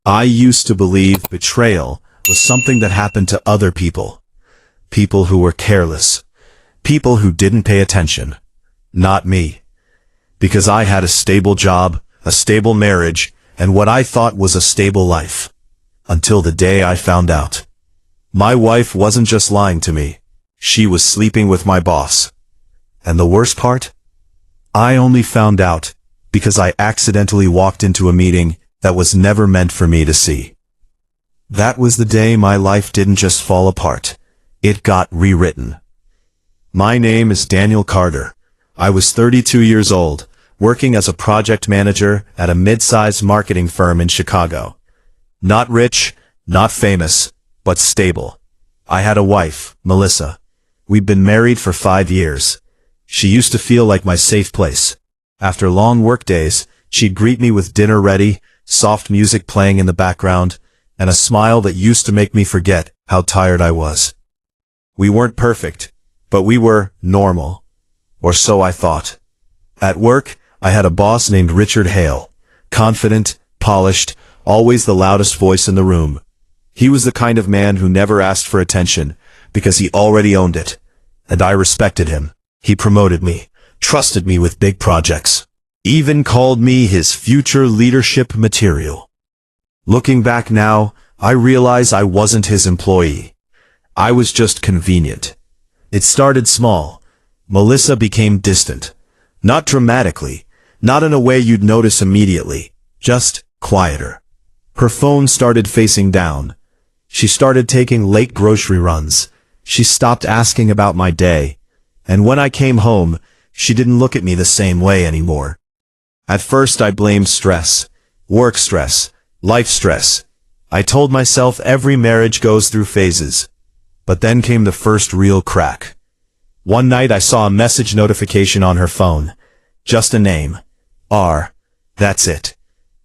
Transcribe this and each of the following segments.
I used to believe betrayal was something that happened to other people. People who were careless. People who didn't pay attention. Not me. Because I had a stable job, a stable marriage, and what I thought was a stable life. Until the day I found out. My wife wasn't just lying to me. She was sleeping with my boss. And the worst part? I only found out because I accidentally walked into a meeting that was never meant for me to see. That was the day my life didn't just fall apart. It got rewritten. My name is Daniel Carter. I was 32 years old, working as a project manager at a mid-sized marketing firm in Chicago. Not rich, not famous, but stable. I had a wife, Melissa. We'd been married for 5 years. She used to feel like my safe place. After long work days, she'd greet me with dinner ready, soft music playing in the background, and a smile that used to make me forget how tired I was. We weren't perfect, but we were normal. Or so I thought. At work, I had a boss named Richard Hale. Confident, polished, always the loudest voice in the room. He was the kind of man who never asked for attention, because he already owned it. And I respected him. He promoted me, trusted me with big projects, even called me his future leadership material. Looking back now, I realize I wasn't his employee. I was just convenient. It started small. Melissa became distant. Not dramatically, not in a way you'd notice immediately, just quieter. Her phone started facing down. She started taking late grocery runs. She stopped asking about my day. And when I came home, she didn't look at me the same way anymore. At first I blamed stress. Work stress. Life stress. I told myself every marriage goes through phases. But then came the first real crack. One night I saw a message notification on her phone. Just a name. R. That's it.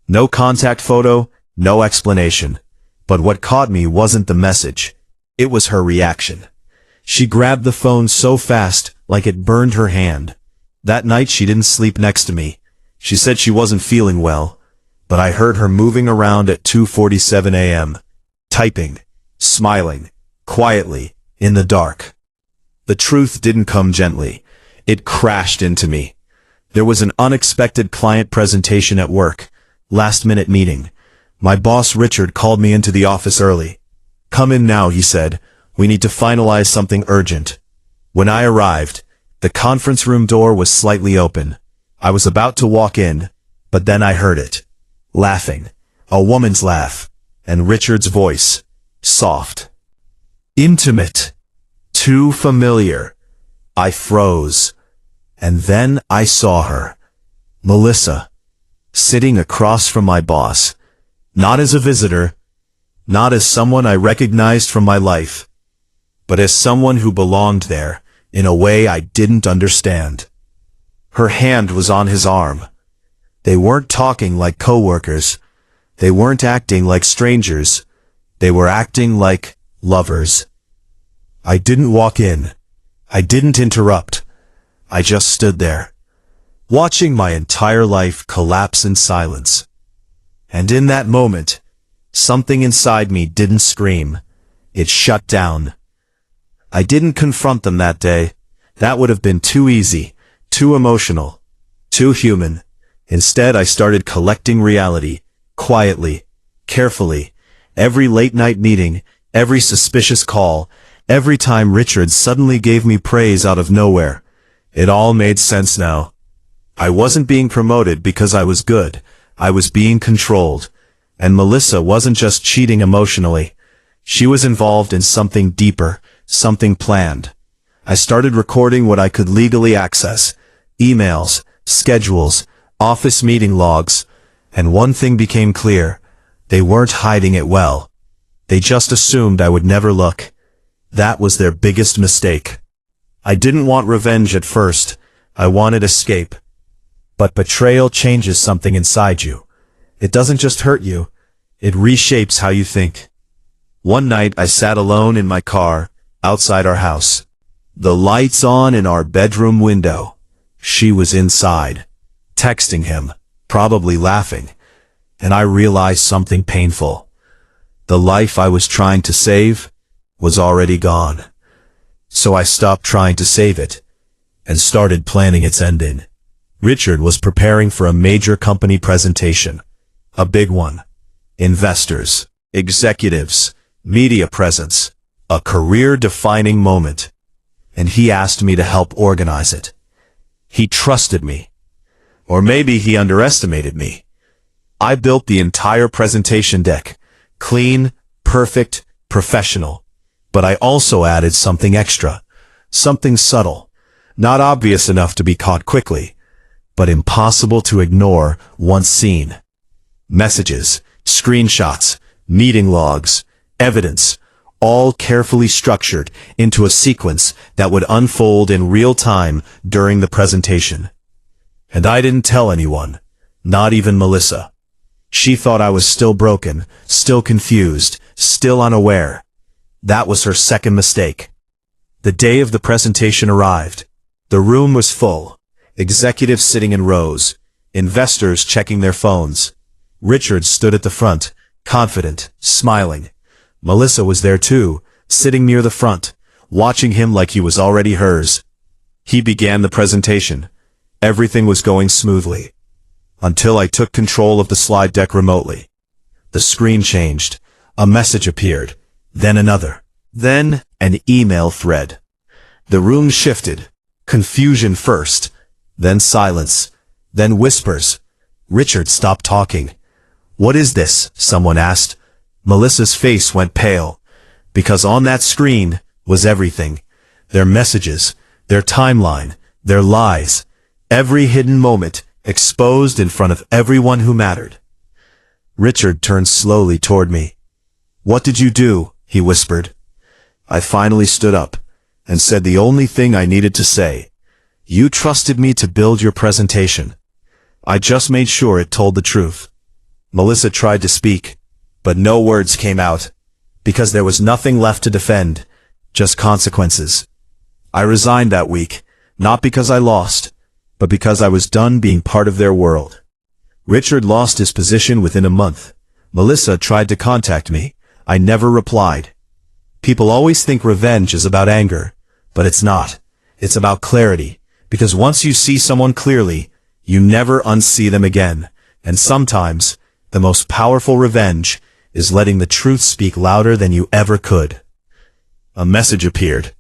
No contact photo, no explanation. But what caught me wasn't the message. It was her reaction. She grabbed the phone so fast, like it burned her hand. That night she didn't sleep next to me. She said she wasn't feeling well, but I heard her moving around at 2:47 a.m., typing, smiling, quietly, in the dark. The truth didn't come gently. It crashed into me. There was an unexpected client presentation at work, last-minute meeting. My boss Richard called me into the office early. "Come in now," he said. "We need to finalize something urgent." When I arrived, the conference room door was slightly open. I was about to walk in, but then I heard it. Laughing. A woman's laugh. And Richard's voice. Soft. Intimate. Too familiar. I froze. And then I saw her. Melissa. Sitting across from my boss. Not as a visitor. Not as someone I recognized from my life. But as someone who belonged there, in a way I didn't understand. Her hand was on his arm. They weren't talking like coworkers. They weren't acting like strangers. They were acting like lovers. I didn't walk in. I didn't interrupt. I just stood there, watching my entire life collapse in silence. And in that moment, something inside me didn't scream. It shut down. I didn't confront them that day. That would have been too easy, too emotional, too human. Instead, I started collecting reality, quietly, carefully. Every late-night meeting, every suspicious call, every time Richard suddenly gave me praise out of nowhere. It all made sense now. I wasn't being promoted because I was good. I was being controlled. And Melissa wasn't just cheating emotionally. She was involved in something deeper, something planned. I started recording what I could legally access. Emails, schedules, office meeting logs. And one thing became clear. They weren't hiding it well. They just assumed I would never look. That was their biggest mistake. I didn't want revenge at first. I wanted escape. But betrayal changes something inside you. It doesn't just hurt you. It reshapes how you think. One night I sat alone in my car, outside our house. The lights on in our bedroom window. She was inside, texting him, probably laughing. and I realized something painful. The life I was trying to save was already gone. So I stopped trying to save it and started planning its ending. Richard was preparing for a major company presentation. A big one. Investors, executives, media presence. A career-defining moment. And he asked me to help organize it. He trusted me. Or maybe he underestimated me. I built the entire presentation deck. Clean, perfect, professional. But I also added something extra. Something subtle. Not obvious enough to be caught quickly, but impossible to ignore once seen. Messages, screenshots, meeting logs, evidence, all carefully structured into a sequence that would unfold in real time during the presentation. And I didn't tell anyone, not even Melissa. She thought I was still broken, still confused, still unaware. That was her second mistake. The day of the presentation arrived. The room was full. Executives sitting in rows. Investors checking their phones. Richard stood at the front, confident, smiling. Melissa was there too, sitting near the front, watching him like he was already hers. He began the presentation. Everything was going smoothly. Until I took control of the slide deck remotely. The screen changed. A message appeared. Then another. Then an email thread. The room shifted. Confusion first. Then silence. Then whispers. Richard stopped talking. "What is this?" someone asked. Melissa's face went pale. Because on that screen was everything. Their messages, their timeline, their lies. Every hidden moment exposed in front of everyone who mattered. Richard turned slowly toward me. "What did you do?" he whispered. I finally stood up and said the only thing I needed to say. "You trusted me to build your presentation. I just made sure it told the truth." Melissa tried to speak, but no words came out, because there was nothing left to defend, just consequences. I resigned that week, not because I lost, but because I was done being part of their world. Richard lost his position within a month. Melissa tried to contact me. I never replied. People always think revenge is about anger, but it's not. It's about clarity. Because once you see someone clearly, you never unsee them again. And sometimes, the most powerful revenge is letting the truth speak louder than you ever could. A message appeared.